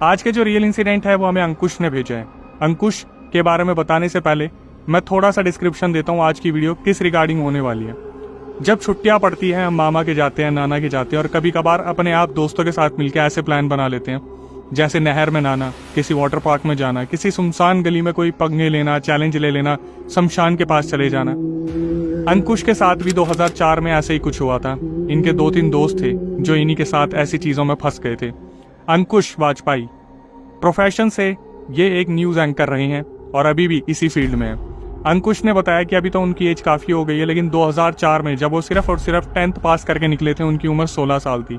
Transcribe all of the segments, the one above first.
आज के जो रियल इंसिडेंट है वो हमें अंकुश ने भेजा है। अंकुश के बारे में बताने से पहले मैं थोड़ा सा डिस्क्रिप्शन देता हूँ आज की वीडियो किस रिगार्डिंग होने वाली है। जब छुट्टियां पड़ती हैं हम मामा के जाते हैं, नाना के जाते हैं, और कभी कभार अपने आप दोस्तों के साथ मिलकर ऐसे प्लान बना लेते हैं जैसे नहर में नहाना, किसी वाटर पार्क में जाना, किसी सुनसान गली में कोई पंगे लेना, चैलेंज ले लेना, शमशान के पास चले जाना। अंकुश के साथ भी 2004 में ऐसे ही कुछ हुआ था। इनके 2-3 दोस्त थे जो इन्हीं के साथ ऐसी चीजों में फंस गए थे। अंकुश वाजपेयी प्रोफेशन से ये एक न्यूज एंकर रहे हैं और अभी भी इसी फील्ड में है। अंकुश ने बताया कि अभी तो उनकी एज काफी हो गई है, लेकिन 2004 में जब वो सिर्फ और सिर्फ 10th पास करके निकले थे उनकी उम्र 16 साल थी।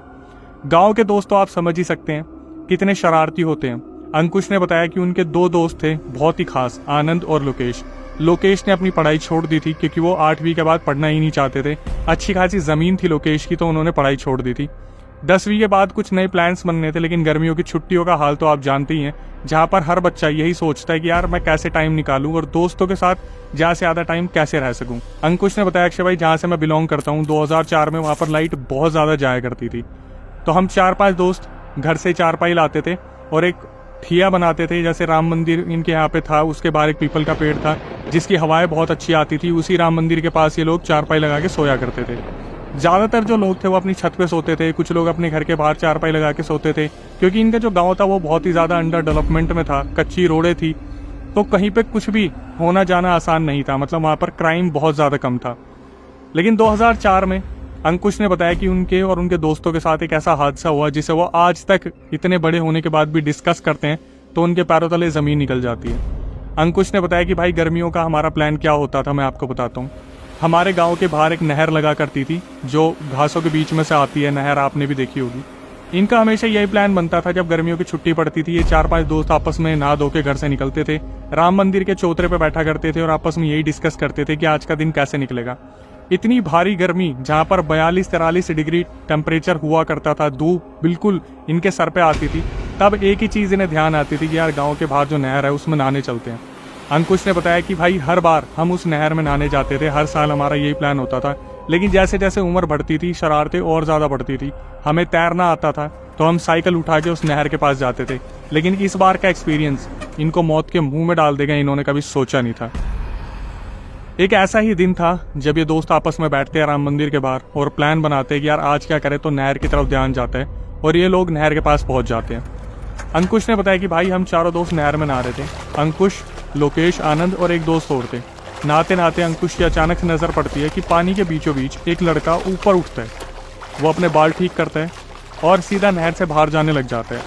गांव के दोस्त तो आप समझ ही सकते हैं कितने शरारती होते हैं। अंकुश ने बताया कि उनके 2 दोस्त थे बहुत ही खास, आनंद और लोकेश। लोकेश ने अपनी पढ़ाई छोड़ दी थी क्योंकि वो 8वीं के बाद पढ़ना ही नहीं चाहते थे। अच्छी खासी जमीन थी लोकेश की, तो उन्होंने पढ़ाई छोड़ दी थी। 10वीं के बाद कुछ नए प्लान्स बनने थे, लेकिन गर्मियों की छुट्टियों का हाल तो आप जानते ही हैं, जहां पर हर बच्चा यही सोचता है कि यार मैं कैसे टाइम निकालूं और दोस्तों के साथ ज्यादा से ज्यादा टाइम कैसे रह सकूं। अंकुश ने बताया अक्षय भाई जहां से मैं बिलोंग करता हूं 2004 में वहां पर लाइट बहुत ज्यादा जाया करती थी, तो हम 4-5 दोस्त घर से चारपाई लाते थे और एक ठिया बनाते थे। जैसे राम मंदिर इनके यहाँ पे था, उसके बाहर एक पीपल का पेड़ था जिसकी हवाएं बहुत अच्छी आती थी। उसी राम मंदिर के पास ये लोग चारपाई लगा के सोया करते थे। ज्यादातर जो लोग थे वो अपनी छत पे सोते थे, कुछ लोग अपने घर के बाहर चारपाई लगा के सोते थे, क्योंकि इनका जो गांव था वो बहुत ही ज्यादा अंडर डेवलपमेंट में था, कच्ची रोडें थी, तो कहीं पे कुछ भी होना जाना आसान नहीं था। मतलब वहां पर क्राइम बहुत ज्यादा कम था। लेकिन 2004 में अंकुश ने बताया कि उनके और उनके दोस्तों के साथ एक ऐसा हादसा हुआ जिसे वो आज तक इतने बड़े होने के बाद भी डिस्कस करते हैं तो उनके पैरों तले जमीन निकल जाती है। अंकुश ने बताया कि भाई गर्मियों का हमारा प्लान क्या होता था, मैं आपको बताता हूँ। हमारे गांव के बाहर एक नहर लगा करती थी जो घासों के बीच में से आती है, नहर आपने भी देखी होगी। इनका हमेशा यही प्लान बनता था, जब गर्मियों की छुट्टी पड़ती थी ये 4-5 दोस्त आपस में नहा धो के घर से निकलते थे, राम मंदिर के चौतरे पे बैठा करते थे और आपस में यही डिस्कस करते थे कि आज का दिन कैसे निकलेगा। इतनी भारी गर्मी जहां पर 42-43 डिग्री टेम्परेचर हुआ करता था, धूप बिल्कुल इनके सर पे आती थी, तब एक ही चीज इन्हें ध्यान आती थी कि यार गांव के बाहर जो नहर है उसमें नहाने चलते हैं। अंकुश ने बताया कि भाई हर बार हम उस नहर में नहाने जाते थे, हर साल हमारा यही प्लान होता था, लेकिन जैसे जैसे उम्र बढ़ती थी शरारतें और ज्यादा बढ़ती थी। हमें तैरना आता था तो हम साइकिल उठा के उस नहर के पास जाते थे, लेकिन इस बार का एक्सपीरियंस इनको मौत के मुंह में डाल देगा इन्होंने कभी सोचा नहीं था। एक ऐसा ही दिन था जब ये दोस्त आपस में बैठते हैं राम मंदिर के बाहर और प्लान बनाते हैं कि यार आज क्या करें, तो नहर की तरफ ध्यान जाता है और ये लोग नहर के पास पहुंच जाते हैं। अंकुश ने बताया कि भाई हम चारों दोस्त नहर में नहा रहे थे, अंकुश, लोकेश, आनंद और एक दोस्त और थे। नहाते नहाते अंकुश की अचानक से नजर पड़ती है कि पानी के बीचों बीच एक लड़का ऊपर उठता है। वो अपने बाल ठीक करता है और सीधा नहर से बाहर जाने लग जाता है।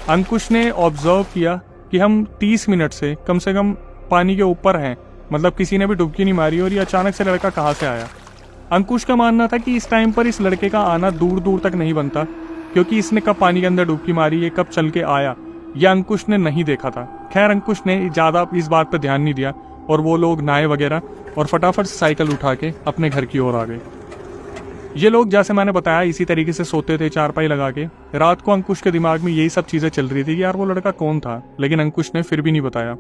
अंकुश ने ऑब्जर्व किया कि हम 30 मिनट से कम पानी के ऊपर हैं, मतलब किसी ने भी डुबकी नहीं मारी, और ये अचानक से लड़का कहाँ से आया। अंकुश का मानना था कि इस टाइम पर इस लड़के का आना दूर दूर तक नहीं बनता, क्योंकि इसने कब पानी के अंदर डुबकी मारी, ये कब चल के आया, यह अंकुश ने नहीं देखा था। खैर अंकुश ने ज्यादा इस बात पर ध्यान नहीं दिया और वो लोग नहाए वगैरह और फटाफट साइकिल उठा के अपने घर की ओर आ गए। ये लोग जैसे मैंने बताया इसी तरीके से सोते थे चारपाई लगा के। रात को अंकुश के दिमाग में यही सब चीजें चल रही थी कि यार वो लड़का कौन था, लेकिन अंकुश ने फिर भी नहीं बताया।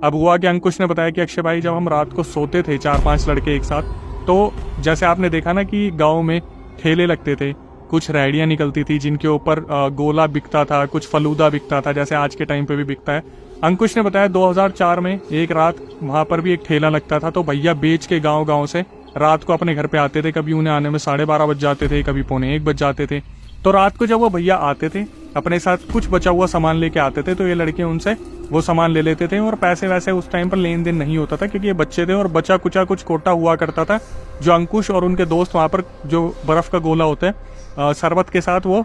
अब हुआ कि अंकुश ने बताया कि अक्षय भाई जब हम रात को सोते थे 4-5 लड़के एक साथ, तो जैसे आपने देखा ना कि गाँव में ठेले लगते थे, कुछ रेहड़ियाँ निकलती थी जिनके ऊपर गोला बिकता था, कुछ फलूदा बिकता था, जैसे आज के टाइम पे भी बिकता है। अंकुश ने बताया 2004 में एक रात वहां पर भी एक ठेला लगता था, तो भैया बेच के गांव से रात को अपने घर पे आते थे। कभी उन्हें आने में 12:30 बज जाते थे, कभी 12:45 बज जाते थे। तो रात को जब वो भैया आते थे अपने साथ कुछ बचा हुआ सामान लेके आते थे, तो ये लड़के उनसे वो सामान ले लेते थे और पैसे वैसे उस टाइम पर लेन देन नहीं होता था क्योंकि ये बच्चे थे और बचा कुचा कुछ कोटा हुआ करता था, जो अंकुश और उनके दोस्त वहां पर जो बर्फ का गोला होता है शरबत के साथ वो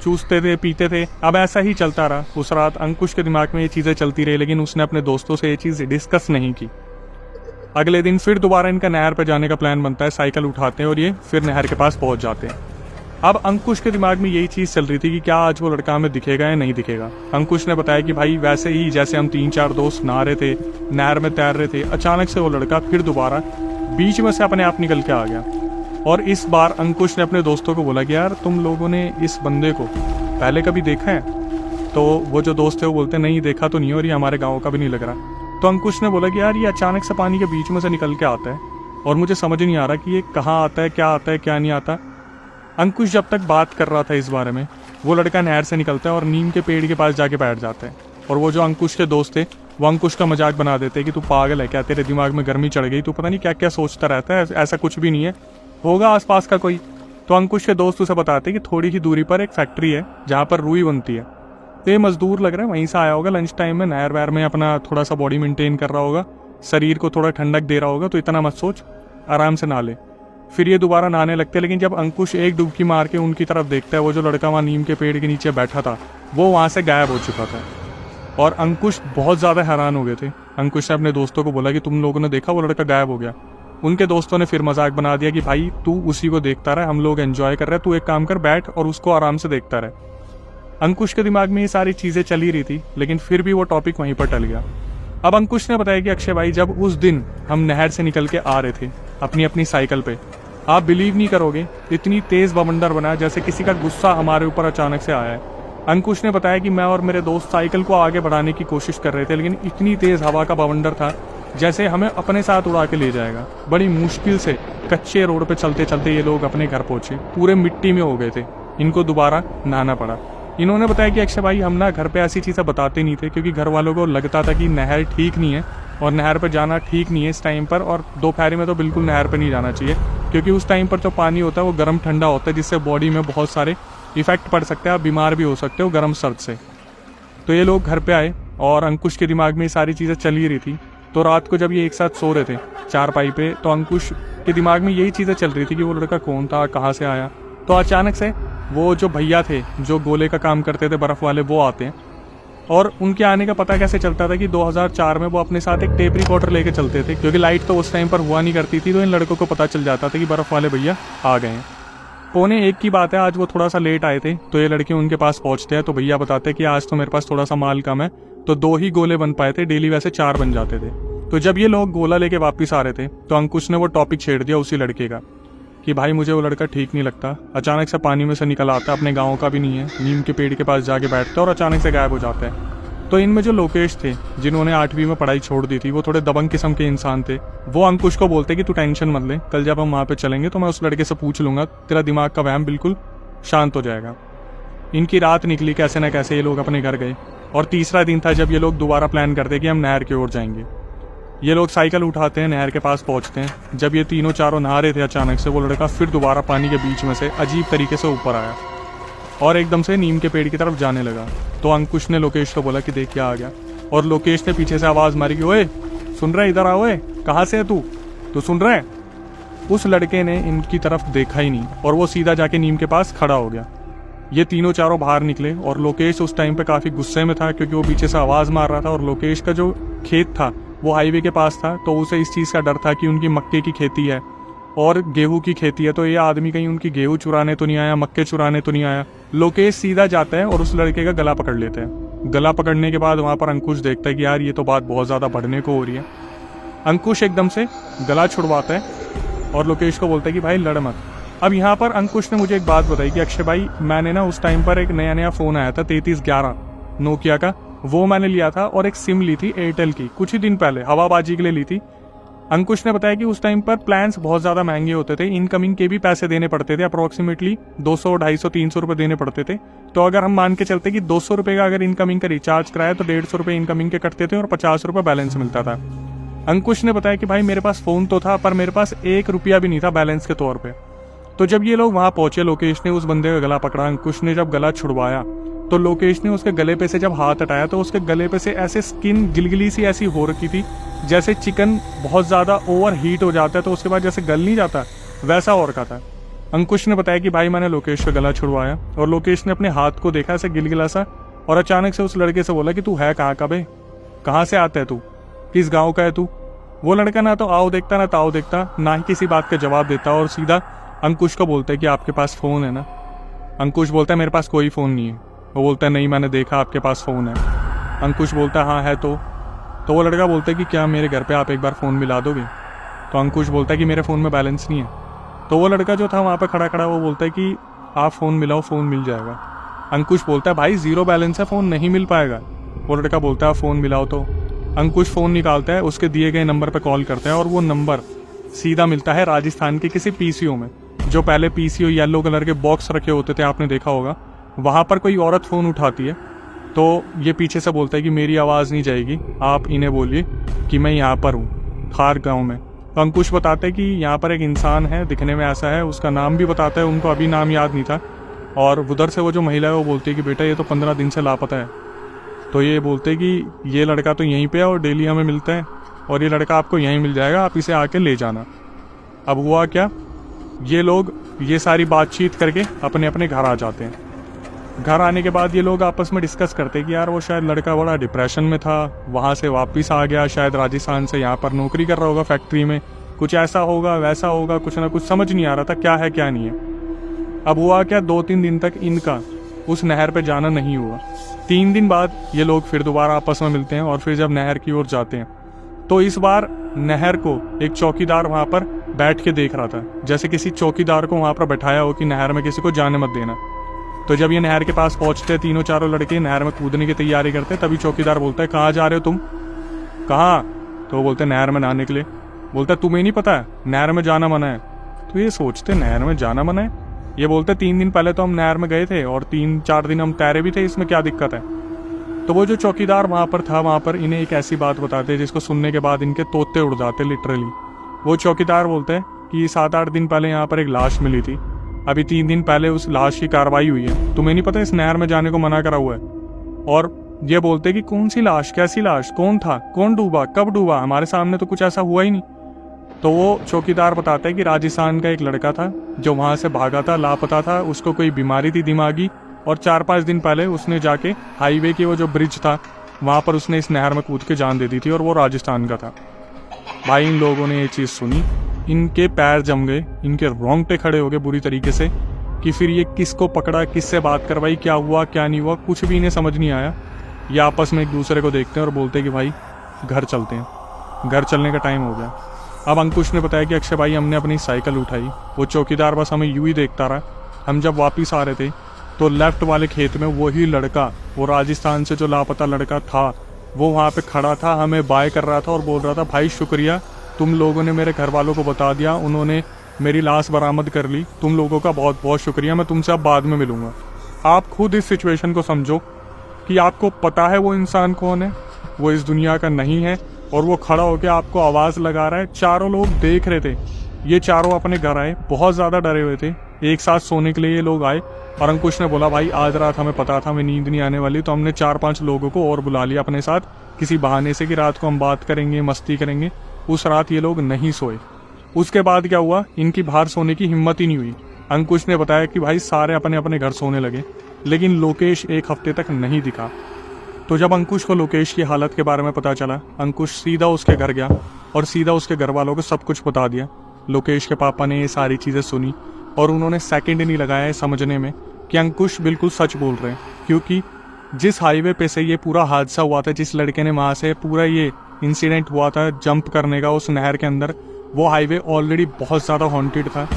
चूसते थे, पीते थे। अब ऐसा ही चलता रहा। उस रात अंकुश के दिमाग में ये चीजें चलती रही, लेकिन उसने अपने दोस्तों से ये चीज डिस्कस नहीं की। अगले दिन फिर दोबारा इनका नहर पर जाने का प्लान बनता है, साइकिल उठाते हैं और ये फिर नहर के पास पहुंच जाते हैं। अब अंकुश के दिमाग में यही चीज चल रही थी कि क्या आज वो लड़का हमें दिखेगा या नहीं दिखेगा। अंकुश ने बताया कि भाई वैसे ही जैसे हम 3-4 दोस्त नहा रहे थे, नहर में तैर रहे थे, अचानक से वो लड़का फिर दोबारा बीच में से अपने आप निकल के आ गया। और इस बार अंकुश ने अपने दोस्तों को बोला कि यार तुम लोगों ने इस बंदे को पहले कभी देखा है? तो वो जो दोस्त थे वो बोलते नहीं देखा तो नहीं, और ये हमारे गाँव का भी नहीं लग रहा। तो अंकुश ने बोला कि यार ये अचानक से पानी के बीच में से निकल के आता है और मुझे समझ नहीं आ रहा कि ये कहाँ आता है, क्या नहीं आता। अंकुश जब तक बात कर रहा था इस बारे में, वो लड़का नहर से निकलता है और नीम के पेड़ के पास जाके बैठ जाता है। और वो जो अंकुश के दोस्त थे वो अंकुश का मजाक बना देते हैं कि तू पागल है क्या, तेरे दिमाग में गर्मी चढ़ गई, तू पता नहीं क्या क्या सोचता रहता है, ऐसा कुछ भी नहीं है, होगा आसपास का कोई। तो अंकुश के दोस्त उसे बताते हैं कि थोड़ी ही दूरी पर एक फैक्ट्री है जहाँ पर रुई बनती है। तो ये मजदूर लग रहा है वहीं से आया होगा लंच टाइम में, नहर वहर में अपना थोड़ा सा बॉडी मेंटेन कर रहा होगा, शरीर को थोड़ा ठंडक दे रहा होगा, तो इतना मत सोच, आराम से नहा ले। फिर ये दोबारा नहाने लगते हैं, लेकिन जब अंकुश एक डुबकी मार के उनकी तरफ देखता है, वो जो लड़का वहाँ नीम के पेड़ के नीचे बैठा था वो वहाँ से गायब हो चुका था। और अंकुश बहुत ज़्यादा हैरान हो गए थे। अंकुश ने अपने दोस्तों को बोला कि तुम लोगों ने देखा, वो लड़का गायब हो गया। उनके दोस्तों ने फिर मजाक बना दिया कि भाई तू उसी को देखता रहे, हम लोग एंजॉय कर रहे हैं, तू एक काम कर, बैठ और उसको आराम से देखता रहे। अंकुश के दिमाग में ये सारी चीज़ें चल ही रही थी, लेकिन फिर भी वो टॉपिक वहीं पर टल गया। अब अंकुश ने बताया कि अक्षय भाई, जब उस दिन हम नहर से निकल के आ रहे थे अपनी अपनी साइकिल पे, आप बिलीव नहीं करोगे इतनी तेज बवंडर बना जैसे किसी का गुस्सा हमारे ऊपर अचानक से आया है। अंकुश ने बताया कि मैं और मेरे दोस्त साइकिल को आगे बढ़ाने की कोशिश कर रहे थे, लेकिन इतनी तेज हवा का बवंडर था जैसे हमें अपने साथ उड़ा के ले जाएगा। बड़ी मुश्किल से कच्चे रोड पे चलते चलते ये लोग अपने घर पहुंचे, पूरे मिट्टी में हो गए थे, इनको दोबारा नहाना पड़ा। इन्होंने बताया कि अक्षय भाई, हम ना घर पे ऐसी चीज़ें बताते नहीं थे क्योंकि घर वालों को लगता था कि नहर ठीक नहीं है और नहर पर जाना ठीक नहीं है इस टाइम पर, और दोपहर में तो बिल्कुल नहर पर नहीं जाना चाहिए क्योंकि उस टाइम पर जो पानी होता है वो गर्म ठंडा होता है, जिससे बॉडी में बहुत सारे इफेक्ट पड़ सकते हैं, आप बीमार भी हो सकते हो गर्म सर्द से। तो ये लोग घर पे आए और अंकुश के दिमाग में ये सारी चीज़ें चल ही रही थी। तो रात को जब ये एक साथ सो रहे थे चारपाई पे, तो अंकुश के दिमाग में यही चीज़ें चल रही थी कि वो लड़का कौन था, कहाँ से आया। तो अचानक से वो जो भैया थे जो गोले का काम करते थे बर्फ़ वाले, वो आते हैं। और उनके आने का पता कैसे चलता था कि 2004 में वो अपने साथ एक टेप रिकॉर्डर लेके चलते थे, क्योंकि लाइट तो उस टाइम पर हुआ नहीं करती थी, तो इन लड़कों को पता चल जाता था कि बर्फ़ वाले भैया आ गए हैं। 1:45 की बात है, आज वो थोड़ा सा लेट आए थे, तो ये लड़के उनके पास पहुंचते हैं। तो भैया बताते हैं कि आज तो मेरे पास थोड़ा सा माल कम है, तो 2 ही गोले बन पाए थे, डेली वैसे 4 बन जाते थे। तो जब ये लोग गोला लेके वापस आ रहे थे तो अंकुश ने वो टॉपिक छेड़ दिया उसी लड़के का कि भाई मुझे वो लड़का ठीक नहीं लगता, अचानक से पानी में से निकल आता है, अपने गाँव का भी नहीं है, नीम के पेड़ के पास जाके बैठता है और अचानक से गायब हो जाता है। तो इनमें जो लोकेश थे जिन्होंने 8वीं में पढ़ाई छोड़ दी थी, वो थोड़े दबंग किस्म के इंसान थे। वो अंकुश को बोलते कि तू टेंशन मत ले, कल जब हम वहाँ पे चलेंगे तो मैं उस लड़के से पूछ लूंगा, तेरा दिमाग का वहम बिल्कुल शांत हो जाएगा। इनकी रात निकली, कैसे न कैसे ये लोग अपने घर गए। और तीसरा दिन था जब ये लोग दोबारा प्लान करते कि हम नहर की ओर जाएंगे। ये लोग साइकिल उठाते हैं, नहर के पास पहुंचते हैं। जब ये तीनों चारों नहा रहे थे, अचानक से वो लड़का फिर दोबारा पानी के बीच में से अजीब तरीके से ऊपर आया और एकदम से नीम के पेड़ की तरफ जाने लगा। तो अंकुश ने लोकेश को बोला कि देख क्या आ गया, और लोकेश ने पीछे से आवाज़ मारी कि ओए सुन रहा है, इधर आओ, कहाँ से है तू, तो सुन रहा है। उस लड़के ने इनकी तरफ देखा ही नहीं और वो सीधा जाके नीम के पास खड़ा हो गया। ये तीनों चारों बाहर निकले और लोकेश उस टाइम पे काफ़ी गुस्से में था क्योंकि वो पीछे से आवाज़ मार रहा था, और लोकेश का जो खेत था वो हाईवे के पास था, तो उसे इस चीज़ का डर था कि उनकी मक्के की खेती है और गेहूं की खेती है, तो ये आदमी कहीं उनकी गेहूं चुराने तो नहीं आया, मक्के चुराने तो नहीं आया। लोकेश सीधा जाता है और उस लड़के का गला पकड़ लेते हैं। गला पकड़ने के बाद वहाँ पर अंकुश देखता है कि यार ये तो बात बहुत ज़्यादा बढ़ने को हो रही है। अंकुश एकदम से गला छुड़वाता है और लोकेश को बोलता है कि भाई लड़ मत। अब यहाँ पर अंकुश ने मुझे एक बात बताई कि अक्षय भाई, मैंने ना उस टाइम पर एक नया फ़ोन आया था 3311 नोकिया का, वो मैंने लिया था, और एक सिम ली थी एयरटेल की, कुछ ही दिन पहले हवाबाजी के लिए ली थी। अंकुश ने बताया कि उस टाइम पर प्लान्स बहुत ज़्यादा महंगे होते थे, इनकमिंग के भी पैसे देने पड़ते थे, अप्रॉक्सीमेटली 200, 250, 300 रुपये देने पड़ते थे। तो अगर हम मान के चलते कि 200 रुपये का अगर इनकमिंग का रिचार्ज कराया तो 150 रुपये इनकमिंग के कटते थे और 50 रुपये बैलेंस मिलता था। अंकुश ने बताया कि भाई मेरे पास फ़ोन तो था पर मेरे पास 1 रुपया भी नहीं था बैलेंस के तौर पर। तो जब ये लोग वहाँ पहुंचे, लोकेश ने उस बंदे का गला पकड़ा। अंकुश ने जब गला छुड़वाया तो लोकेश ने उसके गले पे से जब हाथ हटाया तो उसके गले पे से ऐसे स्किन गिलगिली सी ऐसी हो रखी थी जैसे चिकन बहुत ज़्यादा ओवर हीट हो जाता है तो उसके बाद जैसे गल नहीं जाता, वैसा हो रखा था। अंकुश ने बताया कि भाई मैंने लोकेश का गला छुड़वाया और लोकेश ने अपने हाथ को देखा ऐसे गिलगिला सा, और अचानक से उस लड़के से बोला कि तू है कहाँ का बे, कहाँ से आता है तू, किस गाँव का है तू। वो लड़का ना तो आओ देखता ना ताओ देखता, ना ही किसी बात का जवाब देता, और सीधा अंकुश को बोलता है कि आपके पास फ़ोन है ना। अंकुश बोलता है मेरे पास कोई फ़ोन नहीं है। वो बोलता है नहीं, मैंने देखा आपके पास फ़ोन है। अंकुश बोलता है हाँ है तो वो लड़का बोलता है कि क्या मेरे घर पे आप एक बार फ़ोन मिला दोगे। तो अंकुश बोलता है कि मेरे फ़ोन में बैलेंस नहीं है। तो वो लड़का जो था वहाँ पे खड़ा वो बोलता है कि आप फ़ोन मिलाओ, फ़ोन मिल जाएगा। अंकुश बोलता है भाई 0 बैलेंस है, फ़ोन नहीं मिल पाएगा। वो लड़का बोलता है फ़ोन मिलाओ। तो अंकुश फ़ोन निकालता है, उसके दिए गए नंबर पर कॉल करता है और वो नंबर सीधा मिलता है राजस्थान के किसी PCO में। जो पहले PCO येलो कलर के बॉक्स रखे होते थे, आपने देखा होगा, वहाँ पर कोई औरत फ़ोन उठाती है तो ये पीछे से बोलता है कि मेरी आवाज़ नहीं जाएगी, आप इन्हें बोलिए कि मैं यहाँ पर हूँ खार गांव में। तो अंकुश बताते हैं कि यहाँ पर एक इंसान है, दिखने में ऐसा है, उसका नाम भी बताता है, उनको अभी नाम याद नहीं था। और उधर से वो जो महिला है वो बोलती है कि बेटा ये तो 15 दिन से लापता है। तो ये बोलते हैं कि ये लड़का तो यहीं पे है और डेली हमें मिलता है और ये लड़का आपको यहीं मिल जाएगा, आप इसे आके ले जाना। अब हुआ क्या, ये लोग ये सारी बातचीत करके अपने अपने घर आ जाते हैं। घर आने के बाद ये लोग आपस में डिस्कस करते हैं कि यार वो शायद लड़का बड़ा डिप्रेशन में था, वहाँ से वापस आ गया, शायद राजस्थान से यहाँ पर नौकरी कर रहा होगा फैक्ट्री में, कुछ ऐसा होगा वैसा होगा, कुछ ना कुछ समझ नहीं आ रहा था क्या है क्या नहीं है। अब हुआ क्या, 2-3 दिन तक इनका उस नहर पे जाना नहीं हुआ। 3 दिन बाद ये लोग फिर दोबारा आपस में मिलते हैं और फिर जब नहर की ओर जाते हैं तो इस बार नहर को एक चौकीदार वहाँ पर बैठ के देख रहा था, जैसे किसी चौकीदार को वहाँ पर बैठाया हो कि नहर में किसी को जाने मत देना। तो जब ये नहर के पास पहुंचते, तीनों चारों लड़के नहर में कूदने की तैयारी करते, तभी चौकीदार बोलता है कहाँ जा रहे हो तुम? कहाँ? तो वो बोलते नहर में नहाने के लिए। बोलता तुम्हें नहीं पता है नहर में जाना मना है? तो ये सोचते नहर में जाना मना है? ये बोलते 3 दिन पहले तो हम नहर में गए थे और 3-4 दिन हम तैरे भी थे, इसमें क्या दिक्कत है? तो वो जो चौकीदार वहाँ पर था, वहाँ पर इन्हें एक ऐसी बात बताते जिसको सुनने के बाद इनके तोते उड़ जाते लिटरली। वो चौकीदार बोलते हैं कि 7-8 दिन पहले यहाँ पर एक लाश मिली थी, अभी 3 दिन पहले उस लाश की कार्रवाई हुई है, तुम्हें नहीं पता इस नहर में जाने को मना करा हुआ है? और ये बोलते कि कौन सी लाश, कैसी लाश, कौन था, कौन डूबा, कब डूबा, हमारे सामने तो कुछ ऐसा हुआ ही नहीं। तो वो चौकीदार बताता है कि राजस्थान का एक लड़का था जो वहाँ से भागा था, लापता था, उसको कोई बीमारी थी दिमागी, और 4-5 दिन पहले उसने जाके हाईवे की वो जो ब्रिज था वहाँ पर उसने इस नहर में कूद के जान दे दी थी और वो राजस्थान का था। भाई इन लोगों ने ये चीज़ सुनी, इनके पैर जम गए, इनके रोंगटे खड़े हो गए बुरी तरीके से कि फिर ये किसको पकड़ा, किससे बात करवाई, क्या हुआ क्या नहीं हुआ, कुछ भी इन्हें समझ नहीं आया। ये आपस में एक दूसरे को देखते हैं और बोलते हैं कि भाई घर चलते हैं, घर चलने का टाइम हो गया। अब अंकुश ने बताया कि अक्षय भाई हमने अपनी साइकिल उठाई, वो चौकीदार बस हमें यूं ही देखता रहा। हम जब वापस आ रहे थे तो लेफ्ट वाले खेत में वही लड़का, वो राजस्थान से जो लापता लड़का था, वो वहाँ पे खड़ा था, हमें बाय कर रहा था और बोल रहा था भाई शुक्रिया, तुम लोगों ने मेरे घर वालों को बता दिया, उन्होंने मेरी लाश बरामद कर ली, तुम लोगों का बहुत बहुत शुक्रिया, मैं तुमसे अब बाद में मिलूंगा। आप खुद इस सिचुएशन को समझो कि आपको पता है वो इंसान कौन है, वो इस दुनिया का नहीं है और वो खड़ा होकर आपको आवाज़ लगा रहा है। चारों लोग देख रहे थे, ये चारों अपने घर आए, बहुत ज़्यादा डरे हुए थे, एक साथ सोने के लिए ये लोग आए। और अंकुश ने बोला भाई आज रात हमें पता था हमें नींद नहीं आने वाली, तो हमने 4-5 लोगों को और बुला लिया अपने साथ किसी बहाने से कि रात को हम बात करेंगे, मस्ती करेंगे। उस रात ये लोग नहीं सोए। उसके बाद क्या हुआ, इनकी बाहर सोने की हिम्मत ही नहीं हुई। अंकुश ने बताया कि भाई सारे अपने अपने घर सोने लगे, लेकिन लोकेश 1 हफ्ते तक नहीं दिखा। तो जब अंकुश को लोकेश की हालत के बारे में पता चला, अंकुश सीधा उसके घर गया और सीधा उसके घर वालों को सब कुछ बता दिया। लोकेश के पापा ने ये सारी चीज़ें सुनी और उन्होंने सेकंड नहीं लगाया है समझने में कि अंकुश बिल्कुल सच बोल रहे हैं, क्योंकि जिस हाईवे पे से ये पूरा हादसा हुआ था, जिस लड़के ने वहाँ से पूरा ये इंसिडेंट हुआ था जंप करने का उस नहर के अंदर, वो हाईवे ऑलरेडी बहुत ज़्यादा हॉन्टेड था।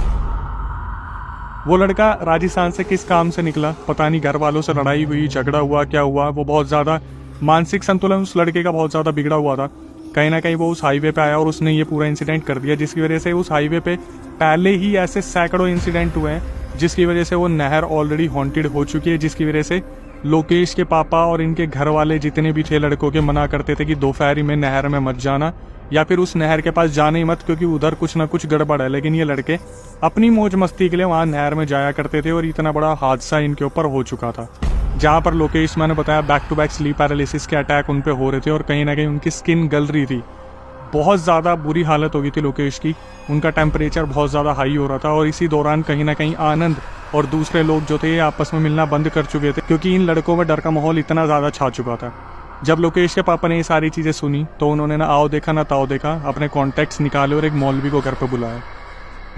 वो लड़का राजस्थान से किस काम से निकला पता नहीं, घर वालों से लड़ाई हुई, झगड़ा हुआ, क्या हुआ, वो बहुत ज़्यादा मानसिक संतुलन उस लड़के का बहुत ज़्यादा बिगड़ा हुआ था। कहीं ना कहीं वो उस हाईवे पे आया और उसने ये पूरा इंसिडेंट कर दिया, जिसकी वजह से उस हाईवे पे पहले ही ऐसे सैकड़ों इंसिडेंट हुए हैं, जिसकी वजह से वो नहर ऑलरेडी हॉन्टेड हो चुकी है, जिसकी वजह से लोकेश के पापा और इनके घर वाले जितने भी थे लड़कों के मना करते थे कि दोपहरी में नहर में मत जाना या फिर उस नहर के पास जाने ही मत, क्योंकि उधर कुछ ना कुछ गड़बड़ है। लेकिन ये लड़के अपनी मौज मस्ती के लिए वहाँ नहर में जाया करते थे और इतना बड़ा हादसा इनके ऊपर हो चुका था, जहाँ पर लोकेश मैंने बताया back to back sleep paralysis के अटैक उन पे हो रहे थे और कहीं ना कहीं उनकी स्किन गल रही थी, बहुत ज़्यादा बुरी हालत हो गई थी लोकेश की, उनका टेम्परेचर बहुत ज़्यादा हाई हो रहा था। और इसी दौरान कहीं ना कहीं आनंद और दूसरे लोग जो थे आपस में मिलना बंद कर चुके थे, क्योंकि इन लड़कों में डर का माहौल इतना ज़्यादा छा चुका था। जब लोकेश के पापा ने ये सारी चीज़ें सुनी तो उन्होंने ना आओ देखा ना ताओ देखा, अपने कॉन्टैक्ट्स निकाले और एक मौलवी को घर पर बुलाया।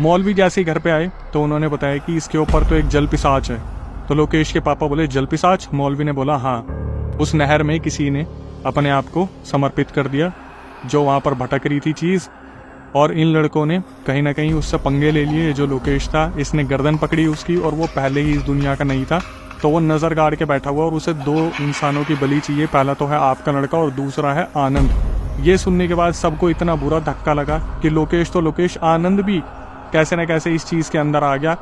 मौलवी जैसे ही घर पे आए तो उन्होंने बताया कि इसके ऊपर तो एक जल पिशाच है। तो लोकेश के पापा बोले जल पिशाच? मौलवी ने बोला हाँ, उस नहर में किसी ने अपने आप को समर्पित कर दिया जो वहाँ पर भटक रही थी चीज़, और इन लड़कों ने कहीं ना कहीं उससे पंगे ले लिए। जो लोकेश था इसने गर्दन पकड़ी उसकी और वो पहले ही इस दुनिया का नहीं था, तो वो नज़र गाड़ के बैठा हुआ और उसे 2 इंसानों की बलि चाहिए, पहला तो है आपका लड़का और दूसरा है आनंद। ये सुनने के बाद सबको इतना बुरा धक्का लगा कि लोकेश तो लोकेश, आनंद भी कैसे न कैसे इस चीज़ के अंदर आ गया।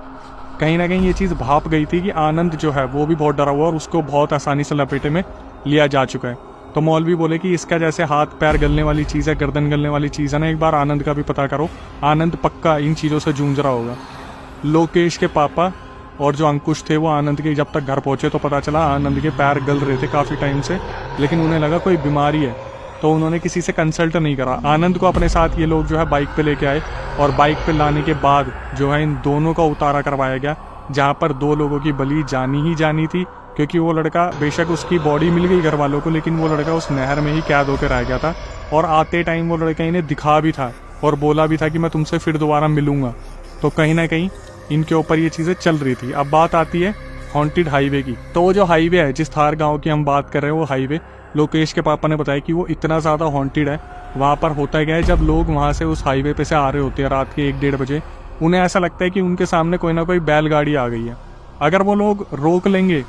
कहीं ना कहीं ये चीज़ भाप गई थी कि आनंद जो है वो भी बहुत डरा हुआ और उसको बहुत आसानी से लपेटे में लिया जा चुका है। तो मौलवी बोले कि इसका जैसे हाथ पैर गलने वाली चीज़ है, गर्दन गलने वाली चीज़ है ना, एक बार आनंद का भी पता करो, आनंद पक्का इन चीज़ों से जूझ रहा होगा। लोकेश के पापा और जो अंकुश थे वो आनंद के जब तक घर पहुंचे तो पता चला आनंद के पैर गल रहे थे काफ़ी टाइम से, लेकिन उन्हें लगा कोई बीमारी है, तो उन्होंने किसी से कंसल्ट नहीं करा। आनंद को अपने साथ ये लोग जो है बाइक पे लेके आए और बाइक पे लाने के बाद जो है इन दोनों का उतारा करवाया गया, जहाँ पर 2 लोगों की बलि जानी ही जानी थी, क्योंकि वो लड़का, बेशक उसकी बॉडी मिल गई घर वालों को, लेकिन वो लड़का उस नहर में ही कैद होकर रह गया था। और आते टाइम वो लड़का इन्हें दिखा भी था और बोला भी था कि मैं तुमसे फिर दोबारा मिलूंगा। तो कहीं ना कहीं इनके ऊपर ये चीज़ें चल रही थी। अब बात आती है हॉन्टेड हाईवे की। तो वो जो हाईवे है, जिस थार गाँव की हम बात कर रहे हैं, वो हाईवे लोकेश के पापा ने बताया कि वो इतना ज़्यादा हॉन्टेड है। वहाँ पर होता क्या है, जब लोग वहाँ से उस हाईवे पे से आ रहे होते हैं रात के 1-1:30 बजे, उन्हें ऐसा लगता है कि उनके सामने कोई ना कोई बैलगाड़ी आ गई है। अगर वो लोग रोक लेंगे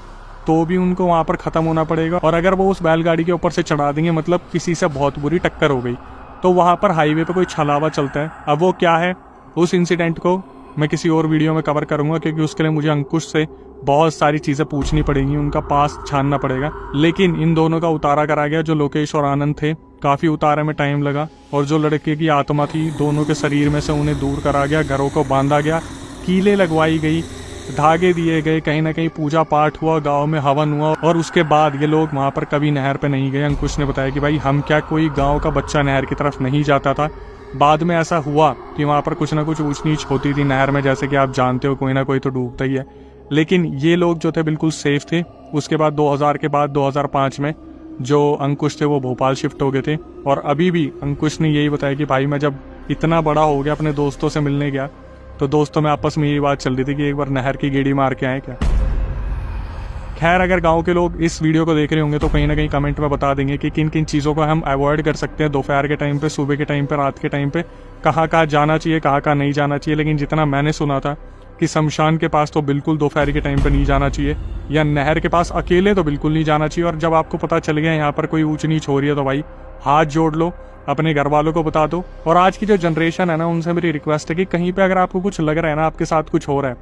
तो भी उनको वहाँ पर ख़त्म होना पड़ेगा, और अगर वो उस बैलगाड़ी के ऊपर से चढ़ा देंगे मतलब किसी से बहुत बुरी टक्कर हो गई। तो वहाँ पर हाईवे पे कोई छलावा चलता है। अब वो क्या है, उस इंसिडेंट को मैं किसी और वीडियो में कवर करूँगा, क्योंकि उसके लिए मुझे अंकुश से बहुत सारी चीज़ें पूछनी पड़ेंगी, उनका पास छानना पड़ेगा। लेकिन इन दोनों का उतारा करा गया, जो लोकेश और आनंद थे। काफ़ी उतारे में टाइम लगा, और जो लड़के की आत्मा थी दोनों के शरीर में से उन्हें दूर करा गया, घरों को बांधा गया, कीलें लगवाई गई, धागे दिए गए, कहीं ना कहीं पूजा पाठ हुआ, गांव में हवन हुआ, और उसके बाद ये लोग वहाँ पर कभी नहर पे नहीं गए। अंकुश ने बताया कि भाई हम क्या, कोई गांव का बच्चा नहर की तरफ नहीं जाता था। बाद में ऐसा हुआ कि वहाँ पर कुछ ना कुछ ऊंच नीच होती थी नहर में, जैसे कि आप जानते हो कोई ना कोई तो डूबता ही है। लेकिन ये लोग जो थे बिल्कुल सेफ थे। उसके बाद 2000 के बाद 2005 में जो अंकुश थे वो भोपाल शिफ्ट हो गए थे, और अभी भी अंकुश ने यही बताया कि भाई मैं जब इतना बड़ा हो गया अपने दोस्तों से मिलने गया तो दोस्तों में आपस में यही बात चल रही थी कि एक बार नहर की गेड़ी मार के आए क्या। खैर, अगर गांव के लोग इस वीडियो को देख रहे होंगे तो कहीं ना कहीं कमेंट में बता देंगे कि किन किन चीज़ों को हम अवॉइड कर सकते हैं दोपहर के टाइम पे, सुबह के टाइम पे, रात के टाइम पे, कहाँ कहाँ जाना चाहिए, कहाँ कहाँ नहीं जाना चाहिए। लेकिन जितना मैंने सुना था कि शमशान के पास तो बिल्कुल दोपहर के टाइम पे नहीं जाना चाहिए, या नहर के पास अकेले तो बिल्कुल नहीं जाना चाहिए। और जब आपको पता चल गया यहाँ पर कोई ऊंच नीच हो रही है तो भाई हाथ जोड़ लो, अपने घर वालों को बता दो। और आज की जो जनरेशन है ना, उनसे मेरी रिक्वेस्ट है कि कहीं पे अगर आपको कुछ लग रहा है ना, आपके साथ कुछ हो रहा है,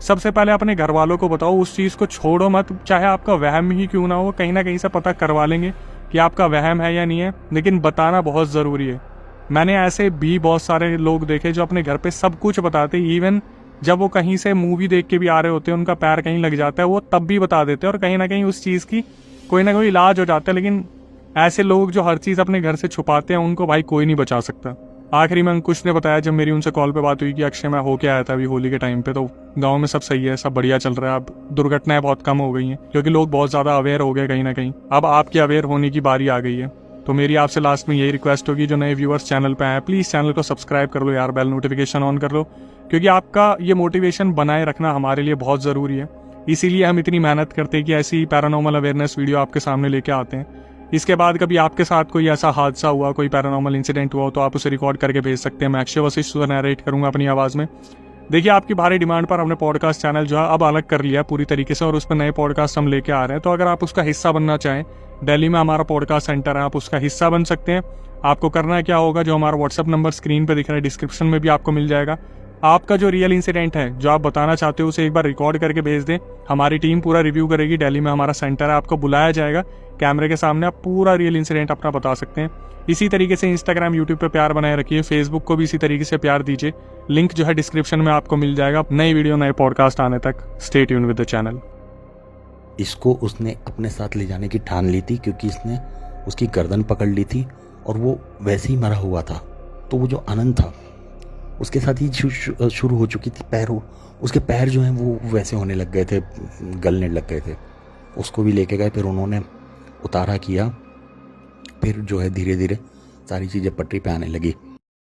सबसे पहले अपने घर वालों को बताओ, उस चीज़ को छोड़ो मत। चाहे आपका वहम ही क्यों ना हो, कहीं ना कहीं से पता करवा लेंगे कि आपका वहम है या नहीं है, लेकिन बताना बहुत ज़रूरी है। मैंने ऐसे भी बहुत सारे लोग देखे जो अपने घर पे सब कुछ बताते, इवन जब वो कहीं से मूवी देख के भी आ रहे होते हैं, उनका पैर कहीं लग जाता है, वो तब भी बता देते हैं, और कहीं ना कहीं उस चीज़ की कोई ना कोई इलाज हो जाता है। लेकिन ऐसे लोग जो हर चीज़ अपने घर से छुपाते हैं, उनको भाई कोई नहीं बचा सकता। आखिरी में अंकुश ने बताया, जब मेरी उनसे कॉल पे बात हुई, कि अक्षय मैं होके आया था अभी होली के टाइम पे, तो गांव में सब सही है, सब बढ़िया चल रहा है। अब दुर्घटनाएं बहुत कम हो गई हैं, क्योंकि लोग बहुत ज़्यादा अवेयर हो गए कहीं ना कहीं। अब आपके अवेयर होने की बारी आ गई है। तो मेरी आपसे लास्ट में यही रिक्वेस्ट होगी, जो नए व्यूअर्स चैनल पे आए, प्लीज़ चैनल को सब्सक्राइब कर लो यार, बेल नोटिफिकेशन ऑन कर लो, क्योंकि आपका ये मोटिवेशन बनाए रखना हमारे लिए बहुत ज़रूरी है। इसीलिए हम इतनी मेहनत करते हैं कि ऐसी पैरानॉर्मल अवेयरनेस वीडियो आपके सामने लेके आते हैं। इसके बाद कभी आपके साथ कोई ऐसा हादसा हुआ, कोई पैरानॉर्मल इंसिडेंट हुआ, तो आप उसे रिकॉर्ड करके भेज सकते हैं। मैं अक्षय वशिष्ठ नरेट करूंगा अपनी आवाज़ में। देखिए, आपकी भारी डिमांड पर हमने पॉडकास्ट चैनल जो है अब अलग कर लिया पूरी तरीके से, और उस पर नए पॉडकास्ट हम लेके आ रहे हैं। तो अगर आप उसका हिस्सा बनना चाहें, दिल्ली में हमारा पॉडकास्ट सेंटर है, आप उसका हिस्सा बन सकते हैं। आपको करना क्या होगा, जो हमारा व्हाट्सअप नंबर स्क्रीन पर दिख रहा है, डिस्क्रिप्शन में भी आपको मिल जाएगा। आपका जो रियल इंसिडेंट है, जो आप बताना चाहते हो, उसे एक बार रिकॉर्ड करके भेज दें। हमारी टीम पूरा रिव्यू करेगी। दिल्ली में हमारा सेंटर है, आपको बुलाया जाएगा कैमरे के सामने, आप पूरा रियल इंसिडेंट अपना बता सकते हैं। इसी तरीके से इंस्टाग्राम, यूट्यूब पे प्यार बनाए रखिए, फेसबुक को भी इसी तरीके से प्यार दीजिए। लिंक जो है डिस्क्रिप्शन में आपको मिल जाएगा। नई वीडियो, नए पॉडकास्ट आने तक stay tuned with the channel. इसको उसने अपने साथ ले जाने की ठान ली थी, क्योंकि इसने उसकी गर्दन पकड़ ली थी और वो वैसे ही मरा हुआ था। तो वो जो आनंद था, उसके साथ ही शुरू हो चुकी थी। उसके पैर जो हैं वो वैसे होने लग गए थे, गलने लग गए थे। उसको भी लेके गए, फिर उन्होंने उतारा किया, फिर जो है धीरे धीरे सारी चीज़ें पटरी पे आने लगी।